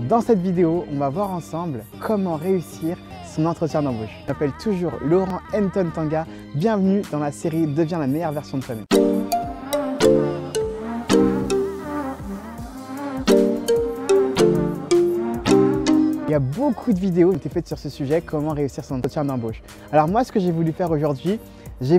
Dans cette vidéo, on va voir ensemble comment réussir son entretien d'embauche. Je m'appelle toujours Laurent Nton Tanga. Bienvenue dans la série Deviens la meilleure version de toi-même. Il y a beaucoup de vidéos qui ont été faites sur ce sujet, comment réussir son entretien d'embauche. Alors moi, ce que j'ai voulu faire aujourd'hui, je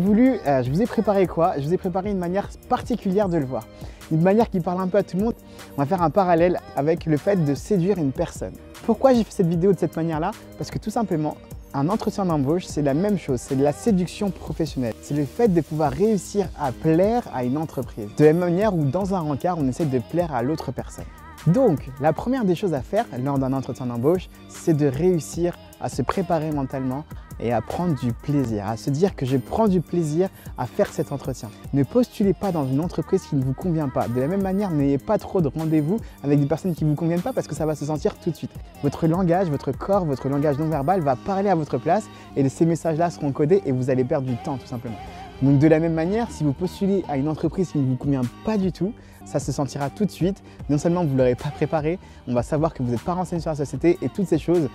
vous ai préparé quoi? Je vous ai préparé une manière particulière de le voir. Une manière qui parle un peu à tout le monde. On va faire un parallèle avec le fait de séduire une personne. Pourquoi j'ai fait cette vidéo de cette manière-là? Parce que tout simplement, un entretien d'embauche, c'est la même chose, c'est de la séduction professionnelle. C'est le fait de pouvoir réussir à plaire à une entreprise. De la même manière où dans un rencard, on essaie de plaire à l'autre personne. Donc, la première des choses à faire lors d'un entretien d'embauche, c'est de réussir à se préparer mentalement et à prendre du plaisir, à se dire que je prends du plaisir à faire cet entretien. Ne postulez pas dans une entreprise qui ne vous convient pas. De la même manière, n'ayez pas trop de rendez-vous avec des personnes qui ne vous conviennent pas parce que ça va se sentir tout de suite. Votre langage, votre corps, votre langage non verbal va parler à votre place et ces messages-là seront codés et vous allez perdre du temps tout simplement. Donc de la même manière, si vous postulez à une entreprise qui ne vous convient pas du tout, ça se sentira tout de suite. Non seulement vous ne l'aurez pas préparé, on va savoir que vous n'êtes pas renseigné sur la société et toutes ces choses,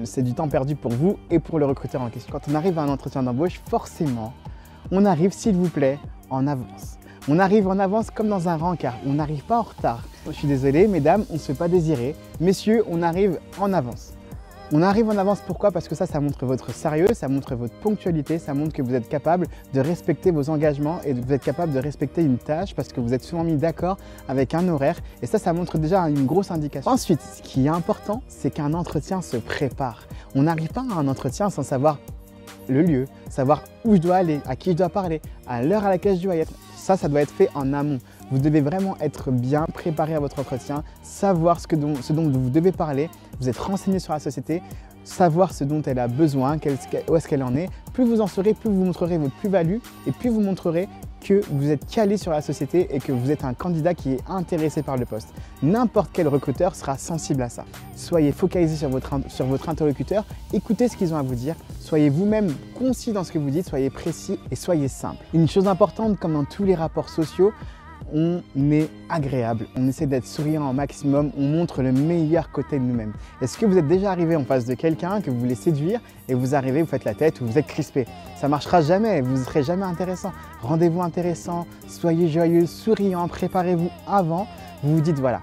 c'est du temps perdu pour vous et pour le recruteur en question. Quand on arrive à un entretien d'embauche, forcément, on arrive, s'il vous plaît, en avance. On arrive en avance comme dans un rencard, on n'arrive pas en retard. Je suis désolé, mesdames, on ne se fait pas désirer. Messieurs, on arrive en avance. On arrive en avance, pourquoi? Parce que ça montre votre sérieux, ça montre votre ponctualité, ça montre que vous êtes capable de respecter vos engagements et que vous êtes capable de respecter une tâche parce que vous êtes souvent mis d'accord avec un horaire et ça montre déjà une grosse indication. Ensuite, ce qui est important, c'est qu'un entretien se prépare. On n'arrive pas à un entretien sans savoir le lieu, savoir où je dois aller, à qui je dois parler, à l'heure à laquelle je dois y être. Ça doit être fait en amont. Vous devez vraiment être bien préparé à votre entretien, savoir ce dont vous devez parler, vous êtes renseigné sur la société, savoir ce dont elle a besoin, où est-ce qu'elle en est. Plus vous en saurez, plus vous montrerez votre plus-value et plus vous montrerez que vous êtes calé sur la société et que vous êtes un candidat qui est intéressé par le poste. N'importe quel recruteur sera sensible à ça. Soyez focalisé sur votre interlocuteur, écoutez ce qu'ils ont à vous dire, soyez vous-même concis dans ce que vous dites, soyez précis et soyez simple. Une chose importante, comme dans tous les rapports sociaux, on est agréable, on essaie d'être souriant au maximum, on montre le meilleur côté de nous-mêmes. Est-ce que vous êtes déjà arrivé en face de quelqu'un que vous voulez séduire et vous arrivez, vous faites la tête ou vous êtes crispé? Ça ne marchera jamais, vous ne serez jamais intéressant. Rendez-vous intéressant, soyez joyeux, souriant, préparez-vous avant. Vous vous dites voilà,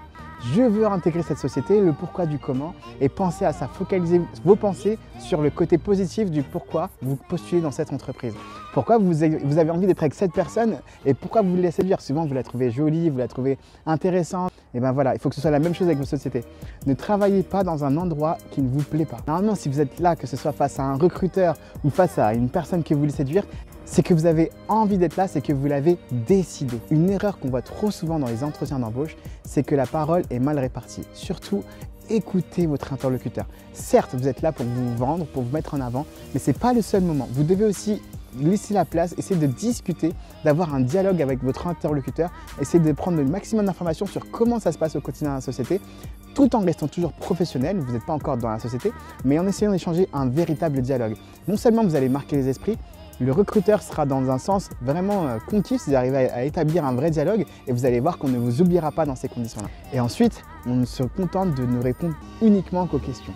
je veux intégrer cette société, le pourquoi du comment et pensez à ça, focalisez vos pensées sur le côté positif du pourquoi vous postulez dans cette entreprise. Pourquoi vous avez envie d'être avec cette personne et pourquoi vous voulez la séduire? Souvent vous la trouvez jolie, vous la trouvez intéressante. Et bien voilà, il faut que ce soit la même chose avec vos sociétés. Ne travaillez pas dans un endroit qui ne vous plaît pas. Normalement, si vous êtes là, que ce soit face à un recruteur ou face à une personne que vous voulez séduire, c'est que vous avez envie d'être là, c'est que vous l'avez décidé. Une erreur qu'on voit trop souvent dans les entretiens d'embauche, c'est que la parole est mal répartie. Surtout, écoutez votre interlocuteur. Certes, vous êtes là pour vous vendre, pour vous mettre en avant, mais ce n'est pas le seul moment. Vous devez aussi laisser la place, essayer de discuter, d'avoir un dialogue avec votre interlocuteur, essayer de prendre le maximum d'informations sur comment ça se passe au quotidien dans la société, tout en restant toujours professionnel, vous n'êtes pas encore dans la société, mais en essayant d'échanger un véritable dialogue. Non seulement vous allez marquer les esprits, le recruteur sera dans un sens vraiment conquis, c'est d'arriver à établir un vrai dialogue et vous allez voir qu'on ne vous oubliera pas dans ces conditions-là. Et ensuite, on se contente de ne répondre uniquement qu'aux questions.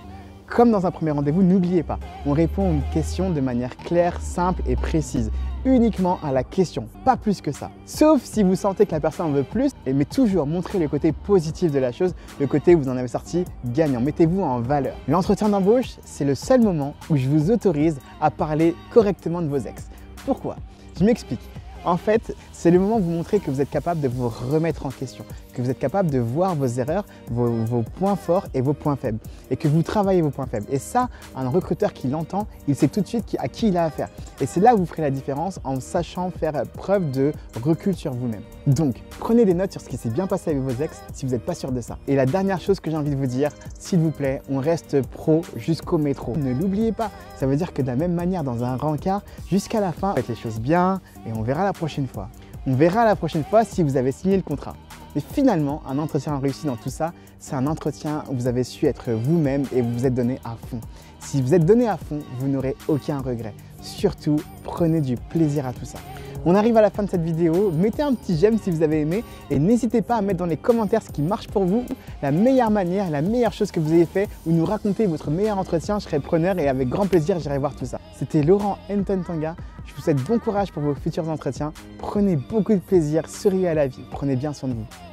Comme dans un premier rendez-vous, n'oubliez pas, on répond aux questions de manière claire, simple et précise. Uniquement à la question, pas plus que ça. Sauf si vous sentez que la personne en veut plus, mais toujours montrez le côté positif de la chose, le côté où vous en avez sorti gagnant. Mettez-vous en valeur. L'entretien d'embauche, c'est le seul moment où je vous autorise à parler correctement de vos ex. Pourquoi? Je m'explique. En fait, c'est le moment où vous montrez que vous êtes capable de vous remettre en question, que vous êtes capable de voir vos erreurs, vos points forts et vos points faibles, et que vous travaillez vos points faibles. Et ça, un recruteur qui l'entend, il sait tout de suite à qui il a affaire. Et c'est là où vous ferez la différence en sachant faire preuve de recul sur vous-même. Donc, prenez des notes sur ce qui s'est bien passé avec vos ex si vous n'êtes pas sûr de ça. Et la dernière chose que j'ai envie de vous dire, s'il vous plaît, on reste pro jusqu'au métro. Ne l'oubliez pas, ça veut dire que de la même manière dans un rencard, jusqu'à la fin, faites les choses bien et on verra la prochaine fois. On verra la prochaine fois si vous avez signé le contrat. Mais finalement, un entretien réussi dans tout ça, c'est un entretien où vous avez su être vous-même et vous vous êtes donné à fond. Si vous êtes donné à fond, vous n'aurez aucun regret. Surtout, prenez du plaisir à tout ça. On arrive à la fin de cette vidéo, mettez un petit j'aime si vous avez aimé et n'hésitez pas à mettre dans les commentaires ce qui marche pour vous, la meilleure manière, la meilleure chose que vous avez fait ou nous raconter votre meilleur entretien, je serai preneur et avec grand plaisir j'irai voir tout ça. C'était Laurent Ntantanga, je vous souhaite bon courage pour vos futurs entretiens, prenez beaucoup de plaisir, souriez à la vie, prenez bien soin de vous.